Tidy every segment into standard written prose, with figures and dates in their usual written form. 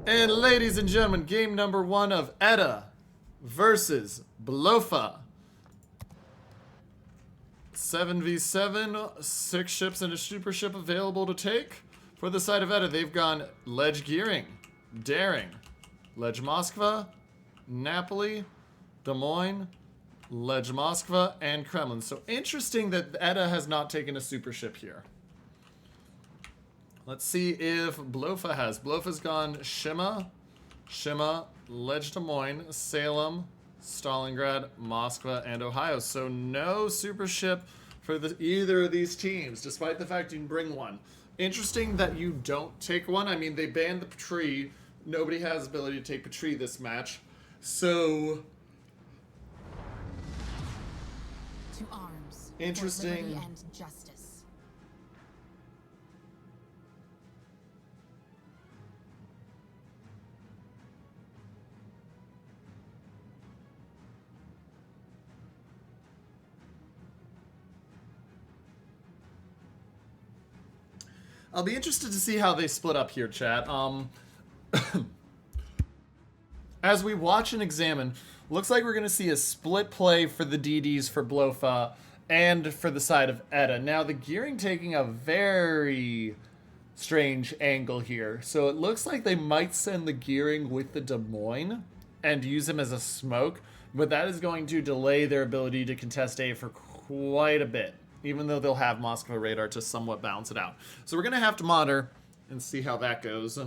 And ladies and gentlemen, game number 1 of EDDA versus BLOFA. 7v7, 6 ships and a super ship available to take. For the side of EDDA, they've gone Ledge Gearing, Daring, Ledge Moskva, Napoli, Des Moines, Ledge Moskva, and Kremlin. So interesting that EDDA has not taken a super ship here. Let's see if BLOFA has. BLOFA's gone Shima, Ledge Des Moines, Salem, Stalingrad, Moskva, and Ohio. So no super ship for either of these teams, despite the fact you can bring one. Interesting that you don't take one. I mean, they banned the Patrie. Nobody has the ability to take Patrie this match. So to arms. Interesting. For liberty and justice. I'll be interested to see how they split up here, chat. As we watch and examine, looks like we're going to see a split play for the DDs for BLOFA and for the side of EDDA. Now, the gearing taking a very strange angle here. So it looks like they might send the gearing with the Des Moines and use him as a smoke, but that is going to delay their ability to contest A for quite a bit, even though they'll have Moskva radar to somewhat balance it out. So we're going to have to monitor and see how that goes.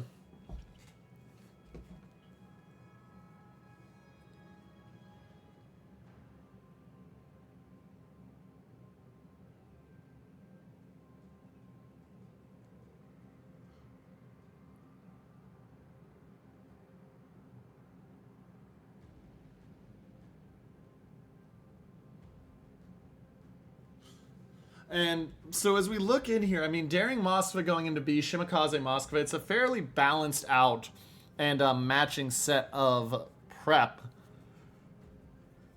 And so as we look in here, I mean, Daring Moskva going into B, Shimakaze Moskva, it's a fairly balanced out and matching set of prep.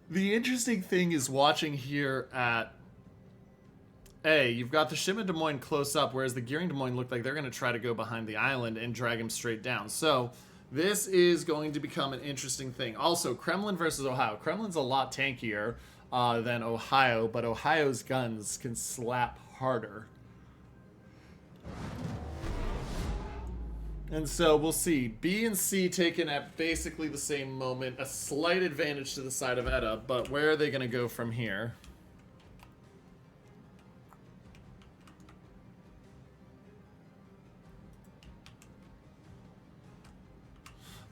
The interesting thing is watching here at A, you've got the Shima Des Moines close up, whereas the Gearing Des Moines look like they're going to try to go behind the island and drag him straight down. So this is going to become an interesting thing. Also, Kremlin versus Ohio. Kremlin's a lot tankier than Ohio, but Ohio's guns can slap harder. And so we'll see. B and C taken at basically the same moment. A slight advantage to the side of EDDA, but where are they going to go from here?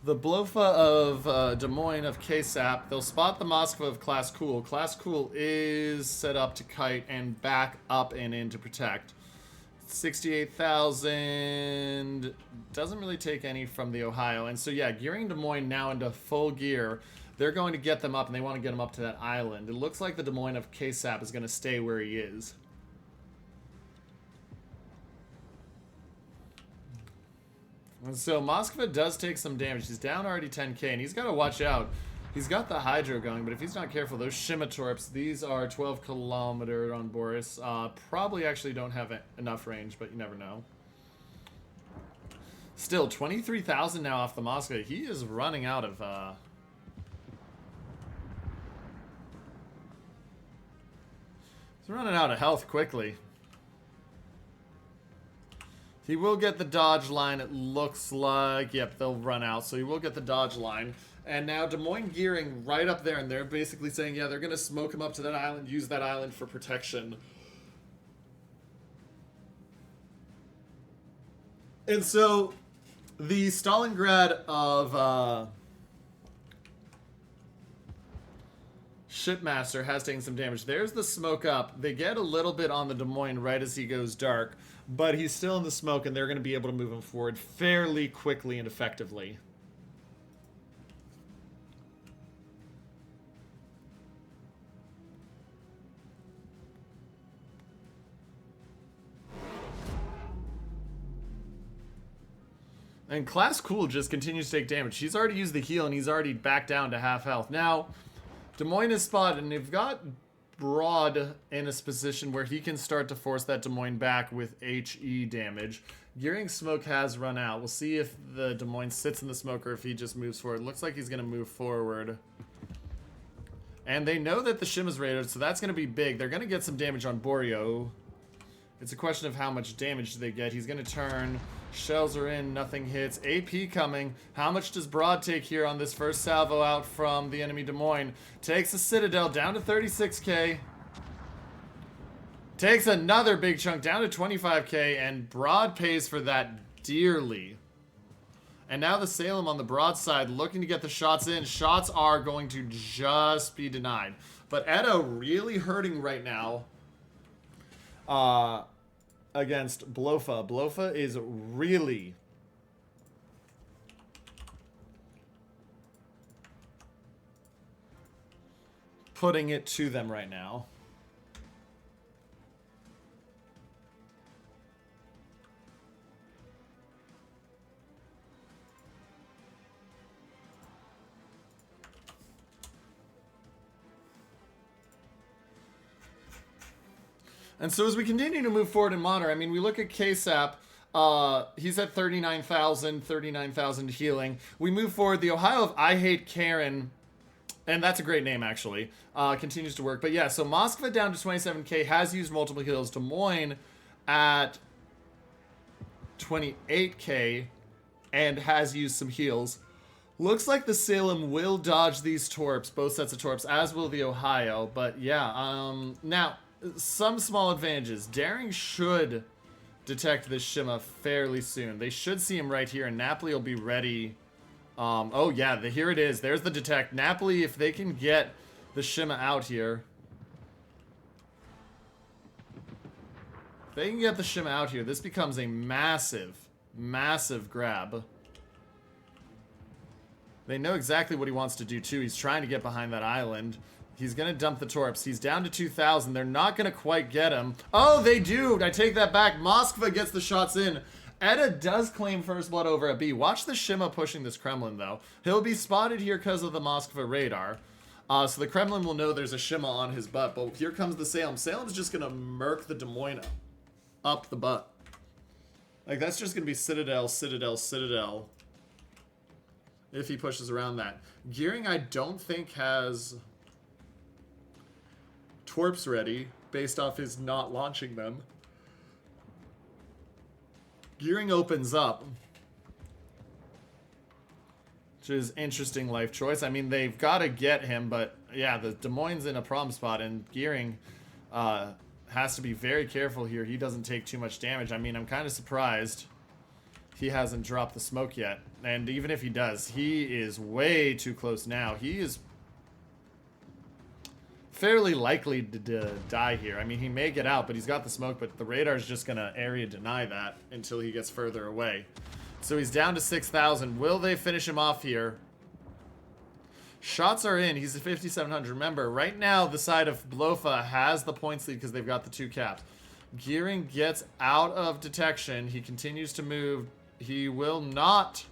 The BLOFA of Des Moines of KSAP, they'll spot the Moskva of Class Cool. Class Cool is set up to kite and back up and in to protect. 68,000, doesn't really take any from the Ohio. And so yeah, gearing Des Moines now into full gear. They're going to get them up, and they want to get them up to that island. It looks like the Des Moines of KSAP is going to stay where he is. And so Moskva does take some damage. He's down already 10k, and he's got to watch out. He's got the Hydro going, but if he's not careful, those Shima-torps, these are 12 kilometer on Boris. Probably actually don't have enough range, but you never know. Still, 23,000 now off the Moskva. He is running out of... He's running out of health quickly. He will get the dodge line, it looks like. Yep, they'll run out, so he will get the dodge line. And now Des Moines gearing right up there, and they're basically saying, yeah, they're going to smoke him up to that island, use that island for protection. And so the Stalingrad of Shipmaster has taken some damage. There's the smoke up. They get a little bit on the Des Moines right as he goes dark, but he's still in the smoke, and they're going to be able to move him forward fairly quickly and effectively. And Class Cool just continues to take damage. He's already used the heal, and he's already back down to half health. Now, Des Moines is spotted, and they've got Broad in a position where he can start to force that Des Moines back with HE damage. Gearing's smoke has run out. We'll see if the Des Moines sits in the smoke or if he just moves forward. Looks like he's going to move forward. And they know that the shim is raided, so that's going to be big. They're going to get some damage on Borio. It's a question of how much damage they get. He's going to turn. Shells are in. Nothing hits. AP coming. How much does Broad take here on this first salvo out from the enemy Des Moines? Takes a Citadel down to 36k. Takes another big chunk down to 25k. And Broad pays for that dearly. And now the Salem on the Broad side looking to get the shots in. Shots are going to just be denied. But EDDA really hurting right now against BLOFA. BLOFA is really putting it to them right now. And so as we continue to move forward in Modern, I mean, we look at KSAP. He's at 39,000 healing. We move forward. The Ohio of I Hate Karen, and that's a great name, actually, continues to work. But yeah, so Moskva down to 27k, has used multiple heals. Des Moines at 28k and has used some heals. Looks like the Salem will dodge these torps, both sets of torps, as will the Ohio. But yeah, now... some small advantages. Daring should detect this Shima fairly soon. They should see him right here, and Napoli will be ready. Oh yeah, here it is. There's the detect. Napoli, if they can get the Shima out here. If they can get the Shima out here, this becomes a massive, massive grab. They know exactly what he wants to do, too. He's trying to get behind that island. He's going to dump the torps. He's down to 2,000. They're not going to quite get him. Oh, they do. I take that back. Moskva gets the shots in. EDDA does claim first blood over at B. Watch the Shima pushing this Kremlin, though. He'll be spotted here because of the Moskva radar. So the Kremlin will know there's a Shima on his butt. But here comes the Salem. Salem's just going to murk the Des Moines up the butt. Like, that's just going to be Citadel, Citadel, Citadel. If he pushes around that. Gearing, I don't think, has... torps ready, based off his not launching them. Gearing opens up. Which is interesting life choice. I mean, they've got to get him, but yeah, the Des Moines in a problem spot, and Gearing has to be very careful here. He doesn't take too much damage. I mean, I'm kind of surprised he hasn't dropped the smoke yet. And even if he does, he is way too close now. He is fairly likely to die here. I mean, he may get out, but he's got the smoke, but the radar's just going to area deny that until he gets further away. So he's down to 6,000. Will they finish him off here? Shots are in. He's at 5,700. Remember, right now, the side of BLOFA has the points lead because they've got the 2 caps. Gearing gets out of detection. He continues to move. He will not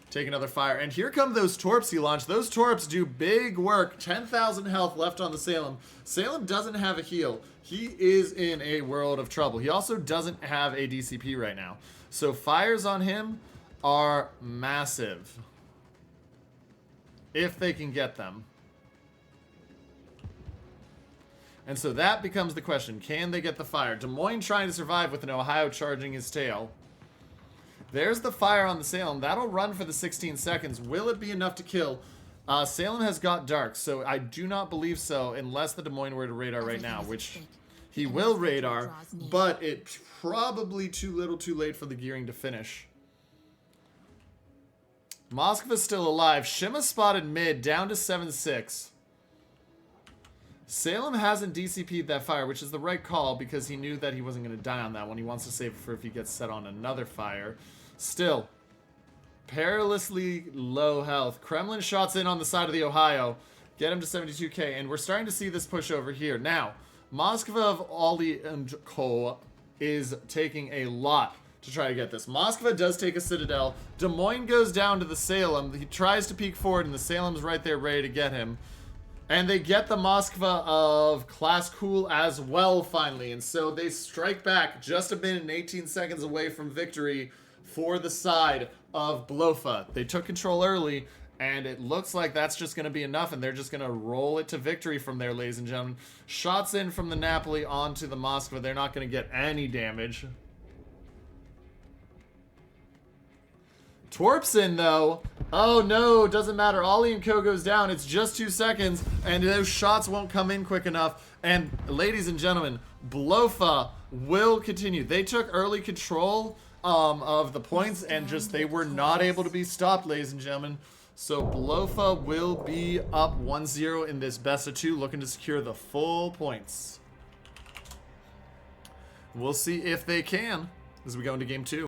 take another fire. And here come those torps he launched. Those torps do big work. 10,000 health left on the Salem. Salem doesn't have a heal. He is in a world of trouble. He also doesn't have a DCP right now. So fires on him are massive. If they can get them. And so that becomes the question. Can they get the fire? Des Moines trying to survive with an Ohio charging his tail. There's the fire on the Salem. That'll run for the 16 seconds. Will it be enough to kill? Salem has got dark, so I do not believe so unless the Des Moines were to radar right now, which he will radar, but it's probably too little too late for the Gearing to finish. Moskva's still alive. Shima spotted mid, down to 7-6. Salem hasn't DCP'd that fire, which is the right call because he knew that he wasn't going to die on that one. He wants to save it for if he gets set on another fire. Still, perilously low health. Kremlin shots in on the side of the Ohio. Get him to 72k, and we're starting to see this push over here. Now, Moskva of Ollie and Co. is taking a lot to try to get this. Moskva does take a Citadel. Des Moines goes down to the Salem. He tries to peek forward, and the Salem's right there ready to get him. And they get the Moskva of Class Cool as well, finally. And so they strike back just a minute and 18 seconds away from victory for the side of BLOFA. They took control early, and it looks like that's just going to be enough, and they're just going to roll it to victory from there, ladies and gentlemen. Shots in from the Napoli onto the Moskva. They're not going to get any damage. Twerpson, though. Oh, no, doesn't matter. Ollie and Co goes down. It's just 2 seconds, and those shots won't come in quick enough. And, ladies and gentlemen, BLOFA will continue. They took early control of the points, and just they were not able to be stopped, ladies and gentlemen. So BLOFA will be up 1-0 in this best of 2, looking to secure the full points. We'll see if they can as we go into game 2.